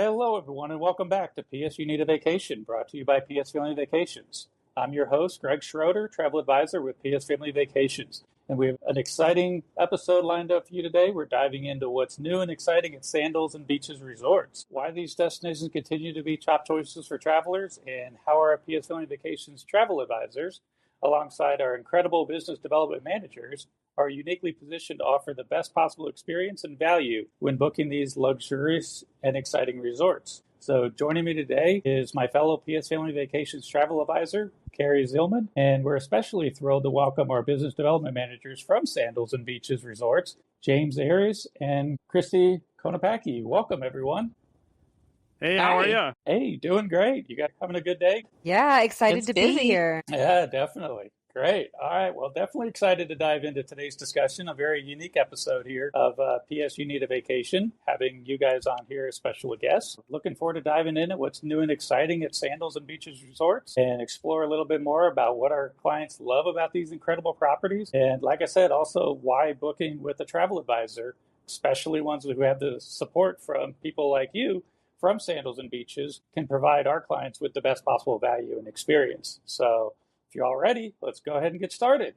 Hello, everyone, and welcome back to PS You Need a Vacation, brought to you by PS Family Vacations. I'm your host, Greg Schroeder, travel advisor with PS Family Vacations, and we have an exciting episode lined up for you today. We're diving into what's new and exciting at Sandals and Beaches Resorts, why these destinations continue to be top choices for travelers, and how our PS Family Vacations travel advisors, alongside our incredible business development managers, are uniquely positioned to offer the best possible experience and value when booking these luxurious and exciting resorts. So joining me today is my fellow PS Family Vacations travel advisor, Kerry Zihlman, and we're especially thrilled to welcome our business development managers from Sandals and Beaches Resorts, James Ayres and Krysti Konopacky. Welcome, everyone. Hey, how are you? Hey, doing great. You guys having a good day? Yeah, excited It's to busy. be here. Yeah, definitely. Great. All right. Well, definitely excited to dive into today's discussion. A very unique episode here of PS You Need a Vacation, having you guys on here as special guests. Looking forward to diving into what's new and exciting at Sandals and Beaches Resorts and explore a little bit more about what our clients love about these incredible properties. And like I said, also why booking with a travel advisor, especially ones who have the support from people like you from Sandals and Beaches, can provide our clients with the best possible value and experience. So if you're all ready, let's go ahead and get started.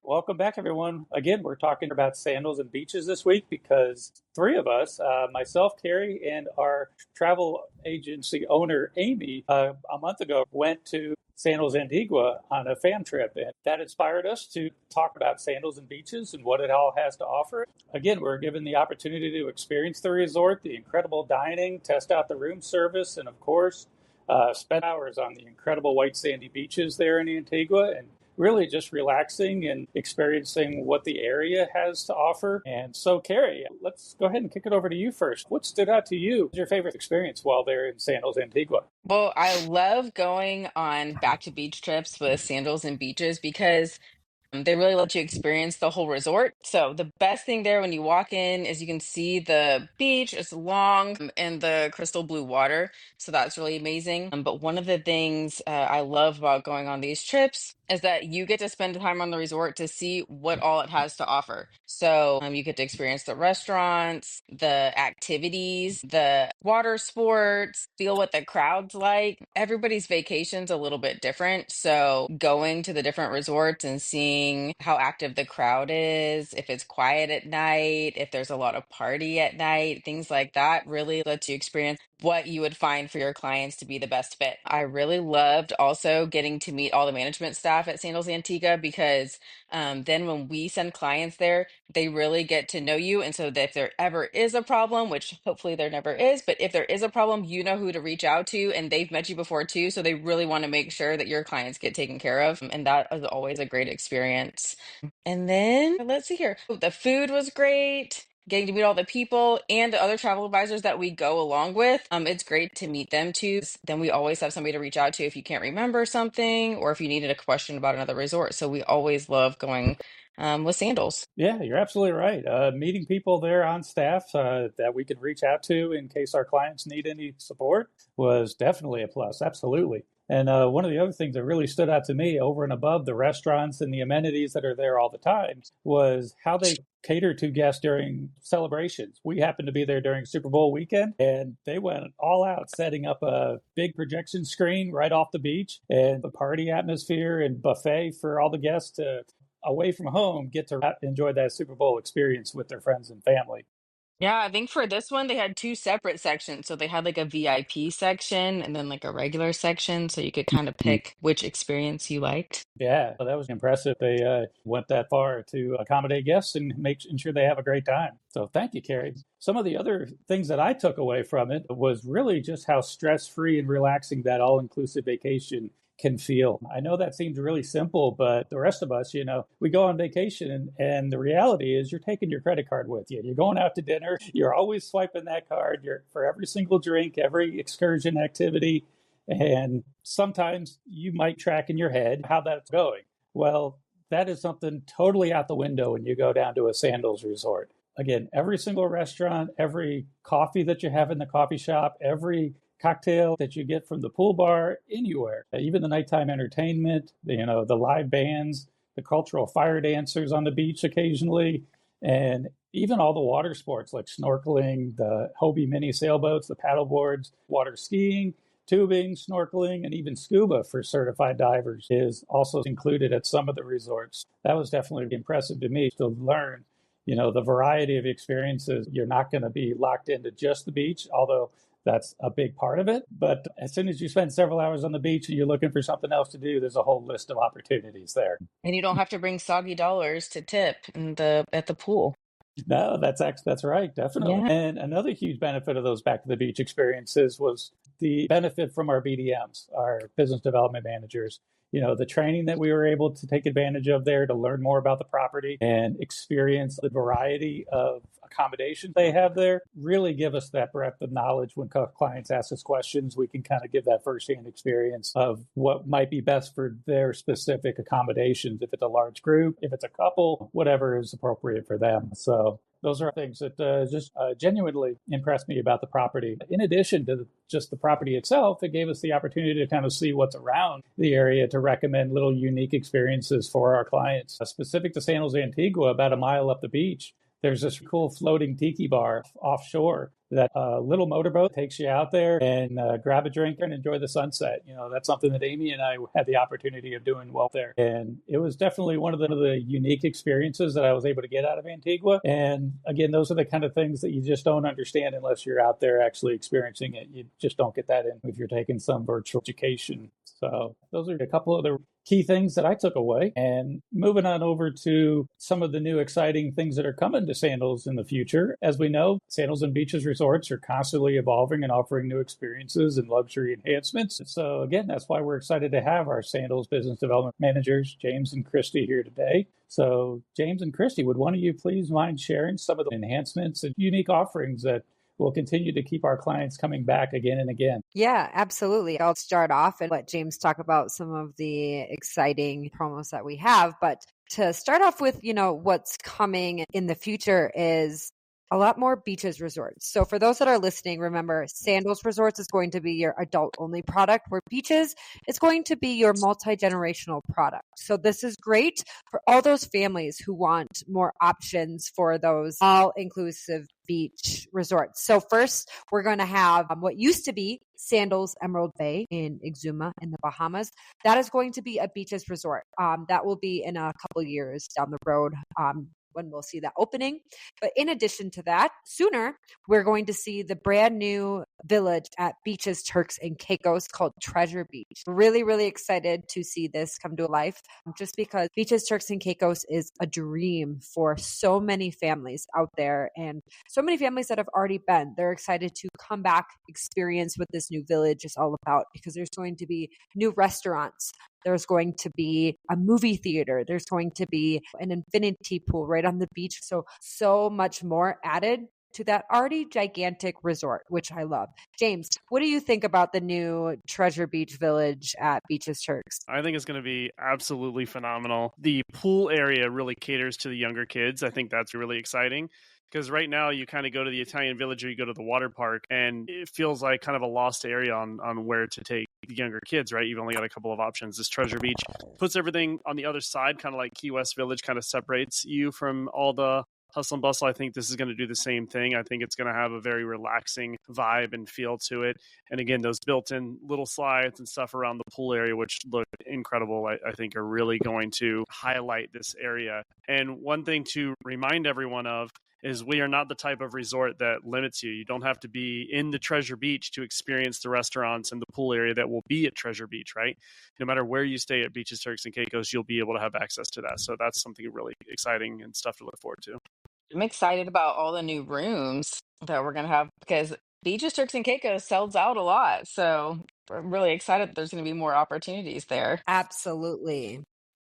Welcome back, everyone. Again, we're talking about Sandals and Beaches this week because three of us, myself, Kerry, and our travel agency owner, Amy, a month ago went to Sandals Antigua on a fam trip, and that inspired us to talk about Sandals and Beaches and what it all has to offer. Again, we're given the opportunity to experience the resort, the incredible dining, test out the room service, and of course, spend hours on the incredible white sandy beaches there in Antigua, and really just relaxing and experiencing what the area has to offer. And so, Kerry, let's go ahead and kick it over to you first. What stood out to you as your favorite experience while there in Sandals Antigua? Well, I love going on back to beach trips with Sandals and Beaches because they really let you experience the whole resort. So the best thing there when you walk in is you can see the beach. It's long and the crystal blue water. So that's really amazing. But one of the things I love about going on these trips is that you get to spend time on the resort to see what all it has to offer. So you get to experience the restaurants, the activities, the water sports, feel what the crowd's like. Everybody's vacation's a little bit different. So going to the different resorts and seeing how active the crowd is, if it's quiet at night, if there's a lot of party at night, things like that really lets you experience what you would find for your clients to be the best fit. I really loved also getting to meet all the management staff at Sandals Antigua because then when we send clients there, they really get to know you. And so that if there ever is a problem, which hopefully there never is, but if there is a problem, you know who to reach out to, and they've met you before too. So they really want to make sure that your clients get taken care of. And that is always a great experience. And then let's see here. The food was great. Getting to meet all the people and the other travel advisors that we go along with. It's great to meet them too. Then we always have somebody to reach out to if you can't remember something or if you needed a question about another resort. So we always love going with Sandals. Yeah, you're absolutely right. Meeting people there on staff that we could reach out to in case our clients need any support was definitely a plus. Absolutely. And one of the other things that really stood out to me over and above the restaurants and the amenities that are there all the time was how they cater to guests during celebrations. We happened to be there during Super Bowl weekend, and they went all out setting up a big projection screen right off the beach and the party atmosphere and buffet for all the guests to, away from home, get to enjoy that Super Bowl experience with their friends and family. Yeah, I think for this one, they had two separate sections. So they had like a VIP section and then like a regular section. So you could kind of pick which experience you liked. Yeah, well, that was impressive. They went that far to accommodate guests and make sure they have a great time. So thank you, Kerry. Some of the other things that I took away from it was really just how stress-free and relaxing that all-inclusive vacation can feel. I know that seems really simple, but the rest of us, we go on vacation and the reality is you're taking your credit card with you. You're going out to dinner. You're always swiping that card. You're for every single drink, every excursion activity. And sometimes you might track in your head how that's going. Well, that is something totally out the window when you go down to a Sandals resort. Again, every single restaurant, every coffee that you have in the coffee shop, every cocktail that you get from the pool bar anywhere. Even the nighttime entertainment, the live bands, the cultural fire dancers on the beach occasionally, and even all the water sports like snorkeling, the Hobie mini sailboats, the paddle boards, water skiing, tubing, snorkeling, and even scuba for certified divers is also included at some of the resorts. That was definitely impressive to me to learn, the variety of experiences. You're not going to be locked into just the beach, although that's a big part of it. But as soon as you spend several hours on the beach and you're looking for something else to do, there's a whole list of opportunities there. And you don't have to bring soggy dollars to tip at the pool. No, that's right, definitely. Yeah. And another huge benefit of those back to the beach experiences was the benefit from our BDMs, our business development managers. The training that we were able to take advantage of there to learn more about the property and experience the variety of accommodations they have there really give us that breadth of knowledge. When clients ask us questions, we can kind of give that firsthand experience of what might be best for their specific accommodations. If it's a large group, if it's a couple, whatever is appropriate for them. So those are things that just genuinely impressed me about the property. In addition to just the property itself, it gave us the opportunity to kind of see what's around the area to recommend little unique experiences for our clients. Specific to Sandals, Antigua, about a mile up the beach, there's this cool floating tiki bar offshore that little motorboat takes you out there and grab a drink and enjoy the sunset. That's something that Amy and I had the opportunity of doing well there. And it was definitely one of the unique experiences that I was able to get out of Antigua. And again, those are the kind of things that you just don't understand unless you're out there actually experiencing it. You just don't get that in if you're taking some virtual education. So those are a couple of the key things that I took away. And moving on over to some of the new exciting things that are coming to Sandals in the future. As we know, Sandals and Beaches Resorts are constantly evolving and offering new experiences and luxury enhancements. So again, that's why we're excited to have our Sandals business development managers, James and Krysti, here today. So James and Krysti, would one of you please mind sharing some of the enhancements and unique offerings that will continue to keep our clients coming back again and again? Yeah, absolutely. I'll start off and let James talk about some of the exciting promos that we have. But to start off with, what's coming in the future is a lot more beaches resorts. So for those that are listening, remember Sandals Resorts is going to be your adult only product, where beaches is going to be your multi-generational product. So this is great for all those families who want more options for those all-inclusive beach resorts. So first, we're going to have what used to be Sandals Emerald Bay in Exuma in the Bahamas. That is going to be a beaches resort. That will be in a couple years down the road. When we'll see that opening. But in addition to that, sooner, we're going to see the brand new village at Beaches, Turks and Caicos called Treasure Beach. Really, really excited to see this come to life, just because Beaches, Turks and Caicos is a dream for so many families out there, and so many families that have already been. They're excited to come back, experience what this new village is all about, because there's going to be new restaurants. There's going to be a movie theater. There's going to be an infinity pool right on the beach. So much more added to that already gigantic resort, which I love. James, what do you think about the new Treasure Beach Village at Beaches Turks? I think it's going to be absolutely phenomenal. The pool area really caters to the younger kids. I think that's really exciting. Because right now you kind of go to the Italian Village or you go to the water park, and it feels like kind of a lost area on where to take the younger kids, right? You've only got a couple of options. This Treasure Beach puts everything on the other side, kind of like Key West Village kind of separates you from all the hustle and bustle. I think this is going to do the same thing. I think it's going to have a very relaxing vibe and feel to it. And again, those built-in little slides and stuff around the pool area, which look incredible, I think are really going to highlight this area. And one thing to remind everyone of is we are not the type of resort that limits you. You don't have to be in the Treasure Beach to experience the restaurants and the pool area that will be at Treasure Beach, right? No matter where you stay at Beaches, Turks, and Caicos, you'll be able to have access to that. So that's something really exciting and stuff to look forward to. I'm excited about all the new rooms that we're going to have, because Beaches, Turks and Caicos sells out a lot. So I'm really excited that there's going to be more opportunities there. Absolutely.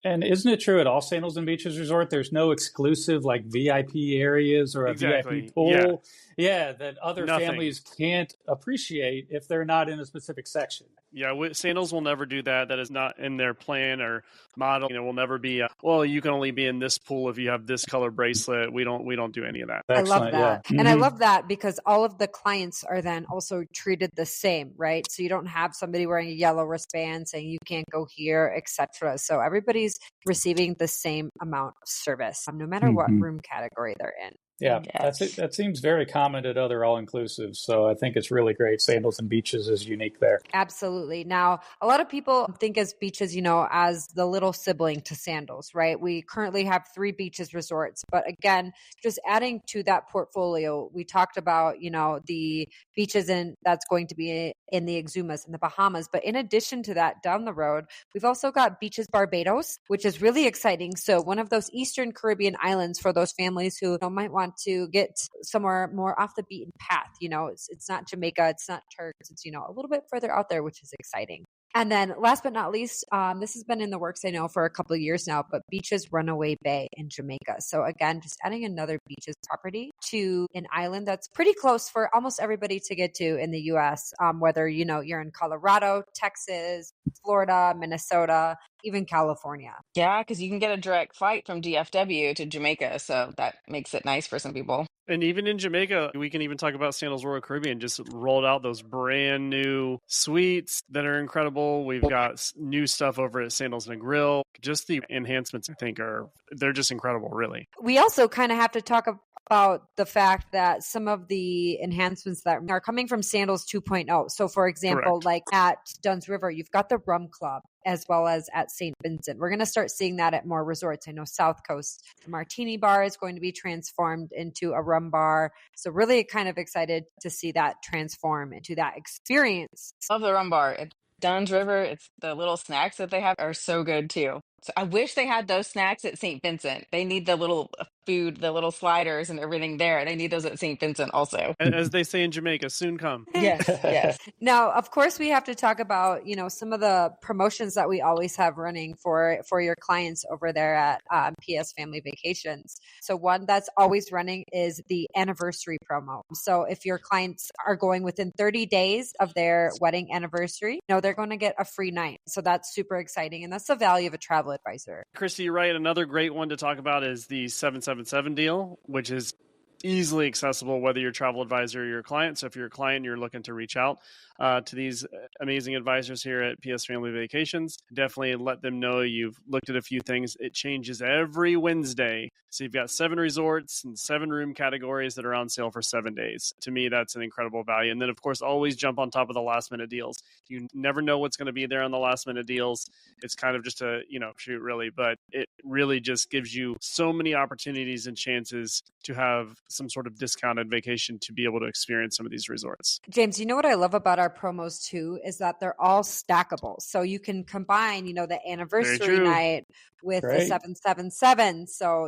And isn't it true at all Sandals and Beaches Resort, there's no exclusive like VIP areas or a VIP pool? Yeah, that other families can't appreciate if they're not in a specific section. Yeah, Sandals will never do that. That is not in their plan or model. Will never be, well, you can only be in this pool if you have this color bracelet. We don't do any of that. Excellent. I love that. Yeah. And I love that because all of the clients are then also treated the same, right? So you don't have somebody wearing a yellow wristband saying you can't go here, etc. So everybody's receiving the same amount of service, no matter what room category they're in. Yeah, Yes. that seems very common at other all-inclusives. So I think it's really great. Sandals and Beaches is unique there. Absolutely. Now, a lot of people think as beaches, as the little sibling to Sandals, right? We currently have 3 beaches resorts, but again, just adding to that portfolio, we talked about, the beaches that's going to be in the Exumas in the Bahamas. But in addition to that, down the road, we've also got Beaches Barbados, which is really exciting. So one of those Eastern Caribbean islands for those families who might want to get somewhere more off the beaten path. It's not Jamaica, it's not Turks, it's, a little bit further out there, which is exciting. And then last but not least, this has been in the works, I know, for a couple of years now, but Beaches Runaway Bay in Jamaica. So again, just adding another beaches property to an island that's pretty close for almost everybody to get to in the U.S., whether, you're in Colorado, Texas, Florida, Minnesota, even California. Yeah, because you can get a direct flight from DFW to Jamaica. So that makes it nice for some people. And even in Jamaica, we can even talk about Sandals Royal Caribbean. Just rolled out those brand new suites that are incredible. We've got new stuff over at Sandals and Grill. Just the enhancements, I think, they're just incredible, really. We also kind of have to talk about the fact that some of the enhancements that are coming from Sandals 2.0. So for example, Correct. like at Dunn's River, you've got the Rum Club as well as at St. Vincent. We're going to start seeing that at more resorts. I know South Coast, the Martini Bar is going to be transformed into a rum bar. So really kind of excited to see that transform into that experience. Love the rum bar at Dunn's River. It's the little snacks that they have are so good too. So I wish they had those snacks at St. Vincent. They need the little food, the little sliders and everything there. They need those at St. Vincent also. As they say in Jamaica, soon come. Yes. Now, of course, we have to talk about, some of the promotions that we always have running for your clients over there at PS Family Vacations. So one that's always running is the anniversary promo. So if your clients are going within 30 days of their wedding anniversary, they're going to get a free night. So that's super exciting. And that's the value of a travel advisor. Krysti, you're right. Another great one to talk about is the 777 deal, which is easily accessible whether you're a travel advisor or you're a client. So if you're a client, you're looking to reach out to these amazing advisors here at PS Family Vacations. Definitely let them know you've looked at a few things. It changes every Wednesday. So you've got 7 resorts and 7 room categories that are on sale for 7 days. To me, that's an incredible value. And then, of course, always jump on top of the last minute deals. You never know what's going to be there on the last minute deals. It's kind of just a, shoot really, but it really just gives you so many opportunities and chances to have some sort of discounted vacation to be able to experience some of these resorts. James, you know what I love about our promos too is that they're all stackable. So you can combine, the anniversary night with the 777. So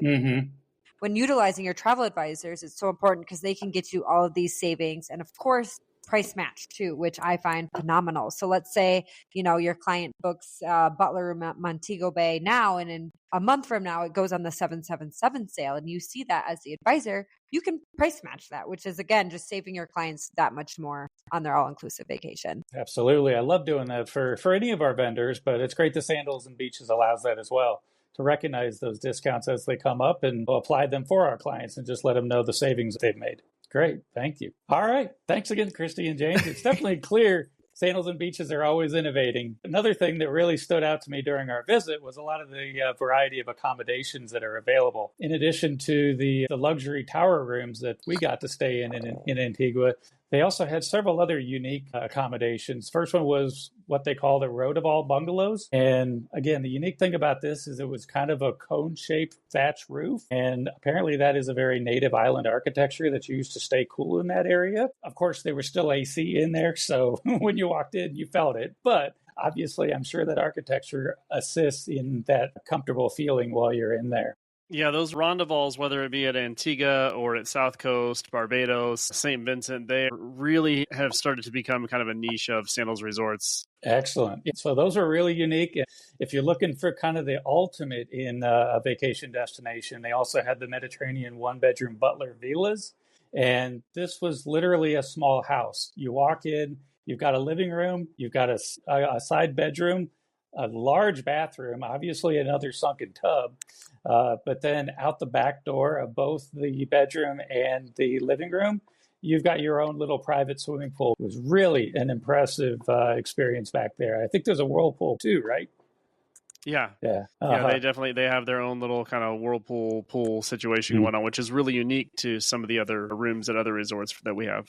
when utilizing your travel advisors, it's so important because they can get you all of these savings. And of course, price match too, which I find phenomenal. So let's say, your client books Butler room at Montego Bay now, and in a month from now, it goes on the 777 sale. And you see that as the advisor, you can price match that, which is, again, just saving your clients that much more on their all-inclusive vacation. Absolutely. I love doing that for any of our vendors, but it's great that Sandals and Beaches allows that as well, to recognize those discounts as they come up and apply them for our clients and just let them know the savings they've made. Great. Thank you. All right. Thanks again, Krysti and James. It's definitely clear Sandals and Beaches are always innovating. Another thing that really stood out to me during our visit was a lot of the variety of accommodations that are available. In addition to the luxury tower rooms that we got to stay in Antigua, they also had several other unique accommodations. First one was what they call the Rodaval bungalows. And again, the unique thing about this is it was kind of a cone-shaped thatch roof. And apparently that is a very native island architecture that's used to stay cool in that area. Of course, there was still AC in there, so when you walked in, you felt it. But obviously, I'm sure that architecture assists in that comfortable feeling while you're in there. Yeah, those rondevals, whether it be at Antigua or at South Coast, Barbados, St. Vincent, they really have started to become kind of a niche of Sandals resorts. Excellent. So those are really unique. If you're looking for kind of the ultimate in a vacation destination, they also had the Mediterranean one-bedroom Butler villas. And this was literally a small house. You walk in, You've got a living room, you've got a side bedroom, a large bathroom, obviously another sunken tub, but then out the back door of both the bedroom and the living room, you've got your own little private swimming pool. It was really an impressive experience back there. I think there's a whirlpool too, right? Yeah. Yeah. Yeah, they have their own little kind of whirlpool pool situation going on, which is really unique to some of the other rooms at other resorts that we have.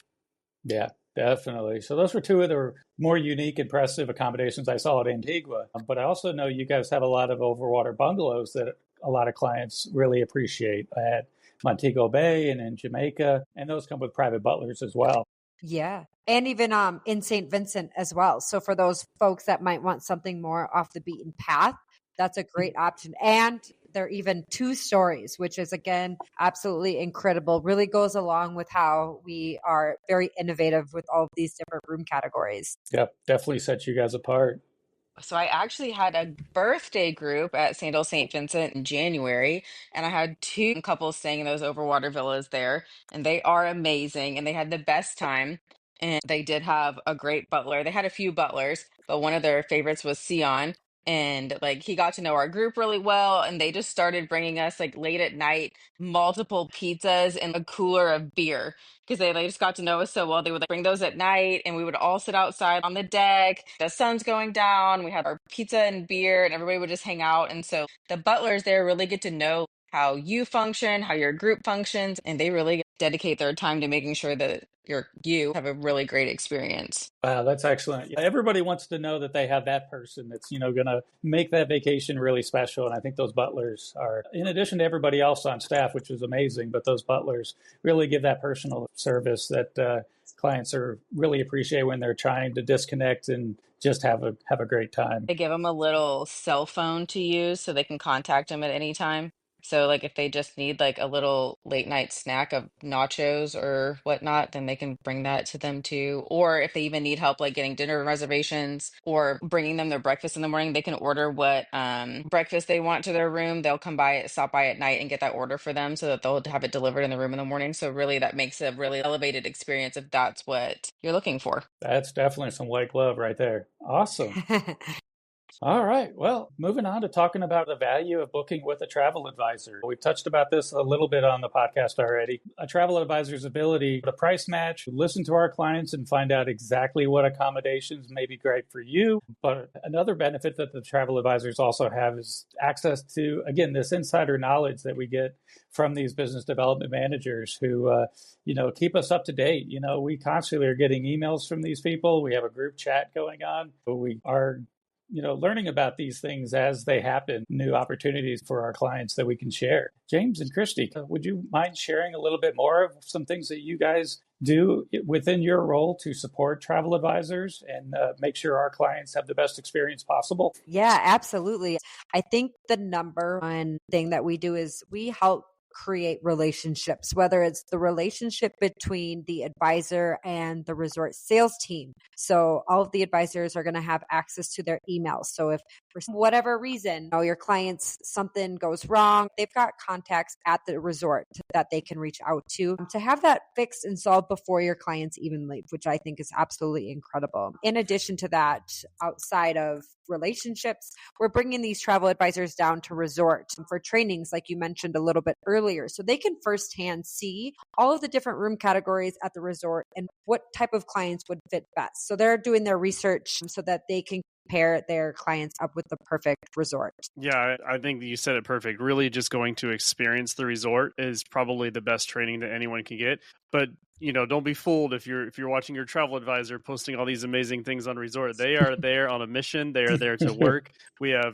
Yeah, definitely. So those were two of the more unique, impressive accommodations I saw at Antigua. But I also know you guys have a lot of overwater bungalows that a lot of clients really appreciate at Montego Bay and in Jamaica, and those come with private butlers as well. Yeah. And even in St. Vincent as well. So for those folks that might want something more off the beaten path, that's a great option. And they're even 2 stories, which is, again, absolutely incredible. Really goes along with how we are very innovative with all of these different room categories. Yep, definitely sets you guys apart. So I actually had a birthday group at Sandals St. Vincent in January, and I had 2 couples staying in those overwater villas there, and they are amazing, and they had the best time. And they did have a great butler. They had a few butlers, but one of their favorites was Sion. And like he got to know our group really well, and they just started bringing us like late at night multiple pizzas and a cooler of beer because they just got to know us so well. They would like, bring those at night, and we would all sit outside on the deck. The sun's going down. We had our pizza and beer, and everybody would just hang out. And so the butlers there really get to know how you function, how your group functions, and they really dedicate their time to making sure that you have a really great experience. Wow, that's excellent. Everybody wants to know that they have that person that's, going to make that vacation really special. And I think those butlers are, in addition to everybody else on staff, which is amazing, but those butlers really give that personal service that clients are really appreciate when they're trying to disconnect and just have a great time. They give them a little cell phone to use so they can contact them at any time. So like if they just need like a little late night snack of nachos or whatnot, then they can bring that to them too. Or if they even need help like getting dinner reservations or bringing them their breakfast in the morning, they can order what breakfast they want to their room. They'll stop by at night and get that order for them so that they'll have it delivered in the room in the morning. So really that makes a really elevated experience if that's what you're looking for. That's definitely some white glove right there. Awesome. All right. Well, moving on to talking about the value of booking with a travel advisor. We've touched about this a little bit on the podcast already. A travel advisor's ability to price match, listen to our clients and find out exactly what accommodations may be great for you. But another benefit that the travel advisors also have is access to, again, this insider knowledge that we get from these business development managers who, keep us up to date. We constantly are getting emails from these people. We have a group chat going on. We are learning about these things as they happen, new opportunities for our clients that we can share. James and Krysti, would you mind sharing a little bit more of some things that you guys do within your role to support travel advisors and make sure our clients have the best experience possible? Yeah, absolutely. I think the number one thing that we do is we help create relationships, whether it's the relationship between the advisor and the resort sales team. So all of the advisors are going to have access to their emails. So if for whatever reason, your clients, something goes wrong, they've got contacts at the resort that they can reach out to have that fixed and solved before your clients even leave, which I think is absolutely incredible. In addition to that, outside of relationships, we're bringing these travel advisors down to resort for trainings, like you mentioned a little bit earlier, so they can firsthand see all of the different room categories at the resort and what type of clients would fit best. So they're doing their research so that they can pair their clients up with the perfect resort. Yeah, I think you said it perfect. Really just going to experience the resort is probably the best training that anyone can get. But don't be fooled if you're watching your travel advisor posting all these amazing things on resort. They are there on a mission. They are there to work. We have,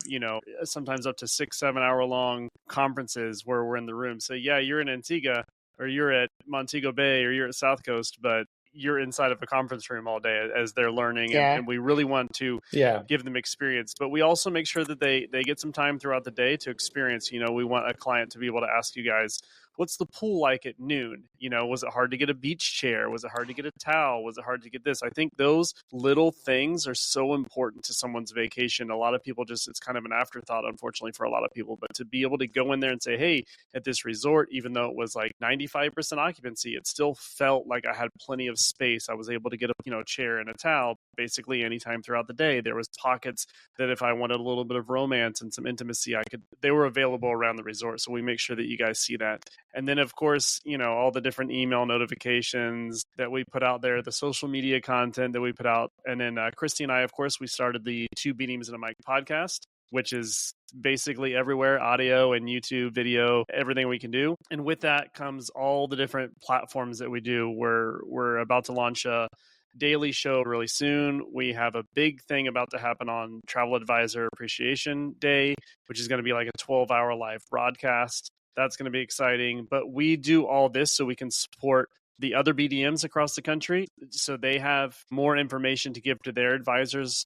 sometimes up to 6-7 hour long conferences where we're in the room. So yeah, you're in Antigua or you're at Montego Bay or you're at South Coast, but you're inside of a conference room all day as they're learning. Yeah. And we really want to give them experience, but we also make sure that they get some time throughout the day to experience. We want a client to be able to ask you guys, what's the pool like at noon? Was it hard to get a beach chair? Was it hard to get a towel? Was it hard to get this? I think those little things are so important to someone's vacation. A lot of people it's kind of an afterthought, unfortunately, for a lot of people, but to be able to go in there and say, hey, at this resort, even though it was like 95% occupancy, it still felt like I had plenty of space. I was able to get a chair and a towel basically anytime throughout the day. There was pockets that if I wanted a little bit of romance and some intimacy, they were available around the resort. So we make sure that you guys see that. And then of course, all the different email notifications that we put out there, the social media content that we put out. And then Krysti and I, of course, we started the Two BDMS and a Mic podcast, which is basically everywhere, audio and YouTube, video, everything we can do. And with that comes all the different platforms that we do. We're about to launch a daily show really soon. We have a big thing about to happen on Travel Advisor Appreciation Day, which is going to be like a 12-hour live broadcast. That's going to be exciting. But we do all this so we can support the other BDMs across the country, so they have more information to give to their advisors.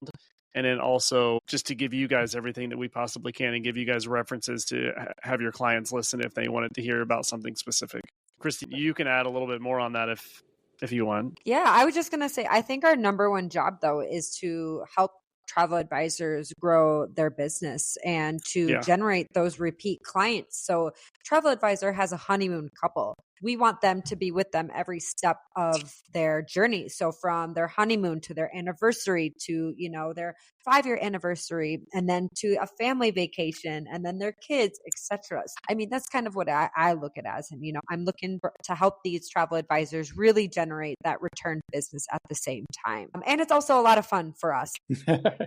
And then also just to give you guys everything that we possibly can and give you guys references to have your clients listen if they wanted to hear about something specific. Krysti, you can add a little bit more on that if you want. Yeah, I was just going to say, I think our number one job, though, is to help travel advisors grow their business and to generate those repeat clients. So Travel Advisor has a honeymoon couple. We want them to be with them every step of their journey. So from their honeymoon to their anniversary to, their 5-year anniversary, and then to a family vacation, and then their kids, etc. I mean, that's kind of what I look at as, and, I'm looking to help these travel advisors really generate that return business at the same time. And it's also a lot of fun for us.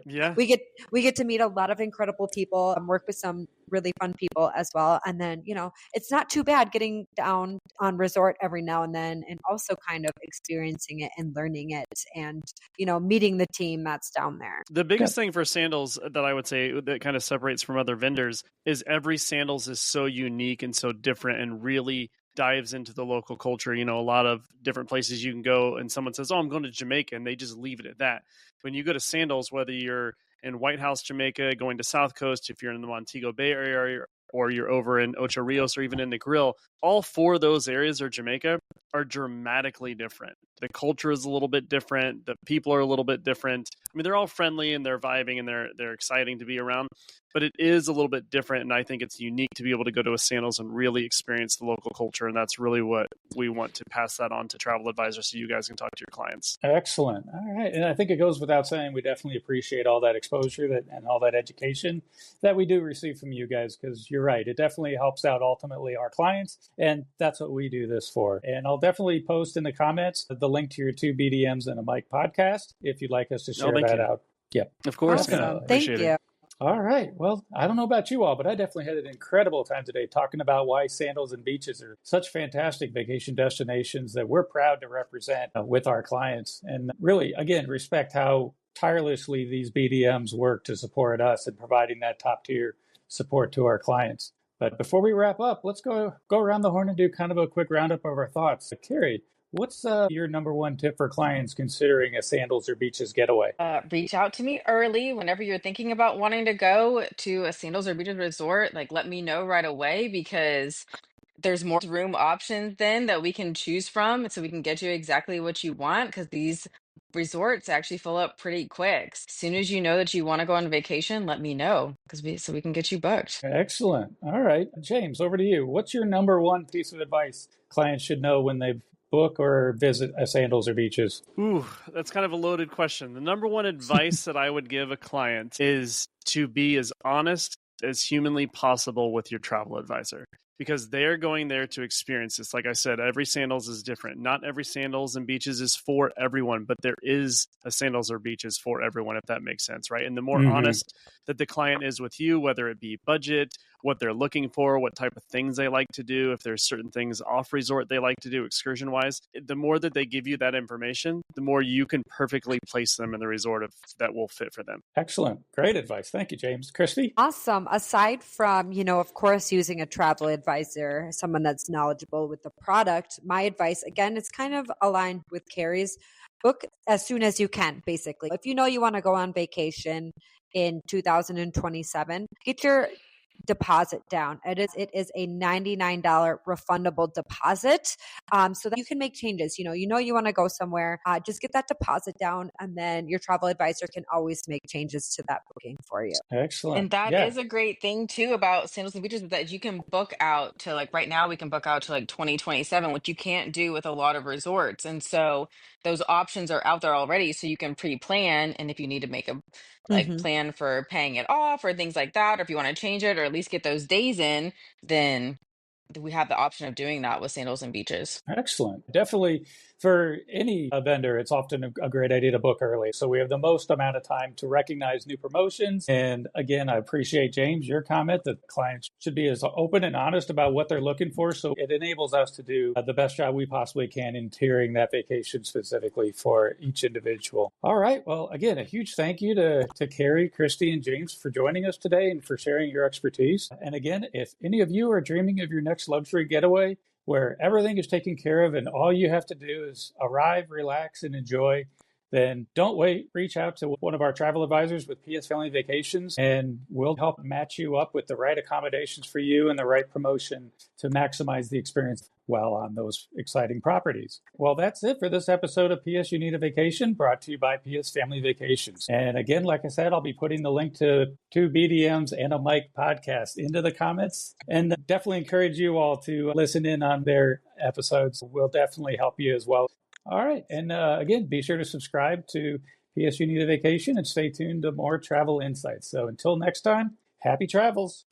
Yeah. We get to meet a lot of incredible people and work with some really fun people as well. And then, it's not too bad getting down on resort every now and then, and also kind of experiencing it and learning it and, meeting the team that's down there. The biggest thing for Sandals that I would say that kind of separates from other vendors is every Sandals is so unique and so different and really dives into the local culture. A lot of different places you can go and someone says, oh, I'm going to Jamaica, and they just leave it at that. When you go to Sandals, whether you're in White House, Jamaica, going to South Coast, if you're in the Montego Bay area, or you're over in Ocho Rios or even in the Grill, all 4 of those areas or Jamaica are dramatically different. The culture is a little bit different. The people are a little bit different. I mean, they're all friendly and they're vibing and they're exciting to be around, but it is a little bit different. And I think it's unique to be able to go to a Sandals and really experience the local culture. And that's really what we want to pass that on to travel advisors so you guys can talk to your clients. Excellent. All right. And I think it goes without saying, we definitely appreciate all that exposure and all that education that we do receive from you guys, because you're right. It definitely helps out ultimately our clients. And that's what we do this for. And I'll definitely post in the comments the link to your Two BDMs and a Mic podcast if you'd like us to share that out. Yeah. Of course. Awesome. Thank you. All right. Well, I don't know about you all, but I definitely had an incredible time today talking about why Sandals and Beaches are such fantastic vacation destinations that we're proud to represent with our clients. And really, again, respect how tirelessly these BDMs work to support us and providing that top tier support to our clients. But before we wrap up, let's go around the horn and do kind of a quick roundup of our thoughts. Kerry, what's your number one tip for clients considering a Sandals or Beaches getaway? Reach out to me early whenever you're thinking about wanting to go to a Sandals or Beaches resort. Like, let me know right away, because there's more room options then that we can choose from, so we can get you exactly what you want, because these resorts actually fill up pretty quick. As soon as you know that you want to go on vacation, let me know, so we can get you booked. Excellent. All right. James, over to you. What's your number one piece of advice clients should know when they book or visit a Sandals or Beaches? Ooh, that's kind of a loaded question. The number one advice that I would give a client is to be as honest as humanly possible with your travel advisor, because they're going there to experience this. Like I said, every Sandals is different. Not every Sandals and Beaches is for everyone, but there is a Sandals or Beaches for everyone, if that makes sense, right? And the more honest that the client is with you, whether it be budget, what they're looking for, what type of things they like to do, if there's certain things off resort they like to do excursion-wise, the more that they give you that information, the more you can perfectly place them in the resort that will fit for them. Excellent. Great advice. Thank you, James. Krysti? Awesome. Aside from, of course, using a travel advisor, someone that's knowledgeable with the product, my advice, again, it's kind of aligned with Kerry's. Book as soon as you can, basically. If you know you want to go on vacation in 2027, get your deposit down. It is a $99 refundable deposit, so that you can make changes. You want to go somewhere, just get that deposit down, and then your travel advisor can always make changes to that booking for you. Excellent. And that Yeah. is a great thing too about Sandals and Beaches, is that you can book out to, like, right now we can book out to like 2027, which you can't do with a lot of resorts. And so those options are out there already, so you can pre-plan. And if you need to make a plan for paying it off or things like that, or if you want to change it or at least get those days in, then we have the option of doing that with Sandals and Beaches. Excellent. Definitely for any vendor, it's often a great idea to book early. So we have the most amount of time to recognize new promotions. And again, I appreciate, James, your comment that clients should be as open and honest about what they're looking for. So it enables us to do the best job we possibly can in tiering that vacation specifically for each individual. All right. Well, again, a huge thank you to Kerry, Krysti, and James for joining us today and for sharing your expertise. And again, if any of you are dreaming of your next luxury getaway, where everything is taken care of and all you have to do is arrive, relax, and enjoy, then don't wait. Reach out to one of our travel advisors with PS Family Vacations, and we'll help match you up with the right accommodations for you and the right promotion to maximize the experience while on those exciting properties. Well, that's it for this episode of PS You Need a Vacation, brought to you by PS Family Vacations. And again, like I said, I'll be putting the link to two BDMs and a Mic podcast into the comments, and definitely encourage you all to listen in on their episodes. We'll definitely help you as well. All right. And again, be sure to subscribe to PS You Need a Vacation and stay tuned to more travel insights. So until next time, happy travels.